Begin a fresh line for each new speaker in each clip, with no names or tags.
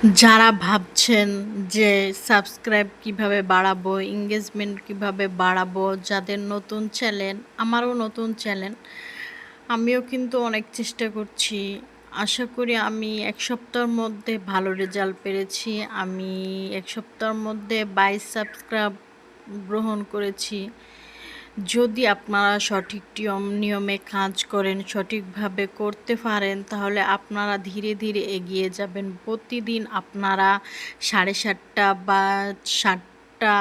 যারা ভাবছেন যে সাবস্ক্রাইব কিভাবে বাড়াবো, এঙ্গেজমেন্ট কিভাবে বাড়াবো, যাদের নতুন চ্যানেল, আমারও নতুন চ্যানেল, আমিও কিন্তু অনেক চেষ্টা করছি। আশা করি আমি ১ সপ্তাহের মধ্যে ভালো রেজাল্ট পেয়েছি। আমি ১ সপ্তাহের মধ্যে ২২ সাবস্ক্রাইব গ্রহণ করেছি। যদি আপনারা সঠিক নিয়মে কাজ করেন, সঠিকভাবে করতে পারেন, তাহলে আপনারা ধীরে ধীরে এগিয়ে যাবেন। প্রতিদিন আপনারা 7:30 বা 7টা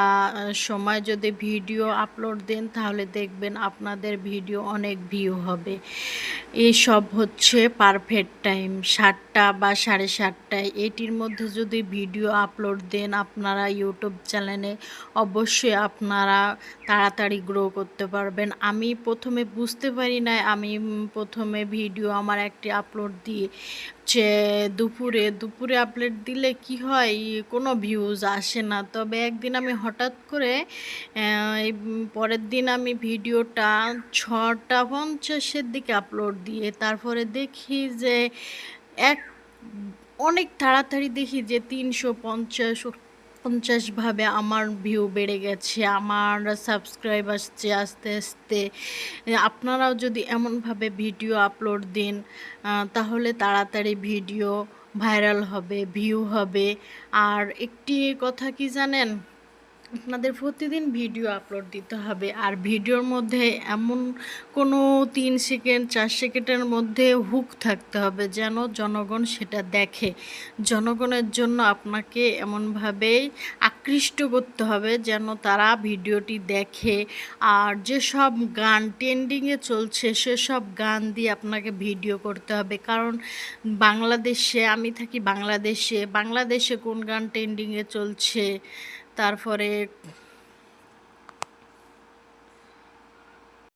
সময় যদি ভিডিও আপলোড দেন, তাহলে দেখবেন আপনাদের ভিডিও অনেক ভিউ হবে। এসব হচ্ছে পারফেক্ট টাইম, 7টা বা 7:30টায়। এটির মধ্যে যদি ভিডিও আপলোড দেন আপনারা ইউটিউব চ্যানেলে, অবশ্যই আপনারা তাড়াতাড়ি গ্রো করতে পারবেন। আমি প্রথমে বুঝতে পারি নাই, আমি প্রথমে ভিডিও আমার একটি আপলোড দিয়ে দুপুরে আপলোড দিলে কি হয়, কোনো ভিউজ আসে না। তবে একদিন আমি হঠাৎ করে পরের দিন আমি ভিডিওটা 6:50-এর দিকে আপলোড দিয়ে তারপরে দেখি যে এক অনেক তাড়াতাড়ি দেখি যে 350 আমার ভিউ বেড়ে গেছে, আমার সাবস্ক্রাইব আসছে আস্তে আস্তে। আপনারাও যদি এমনভাবে ভিডিও আপলোড দিন, তাহলে তাড়াতাড়ি ভিডিও ভাইরাল হবে, ভিউ হবে। আর একটি কথা কি জানেন, আপনাদের প্রতিদিন ভিডিও আপলোড দিতে হবে। আর ভিডিওর মধ্যে এমন কোনো 3 সেকেন্ড 4 সেকেন্ডের মধ্যে হুক থাকতে হবে, যেন জনগণ সেটা দেখে। জনগণের জন্য আপনাকে এমনভাবেই আকৃষ্ট করতে হবে যেন তারা ভিডিওটি দেখে। আর যেসব গান ট্রেন্ডিংয়ে চলছে সেসব গান দিয়ে আপনাকে ভিডিও করতে হবে। কারণ বাংলাদেশে, আমি থাকি বাংলাদেশে, বাংলাদেশে কোন গান ট্রেন্ডিংয়ে চলছে, তারপরে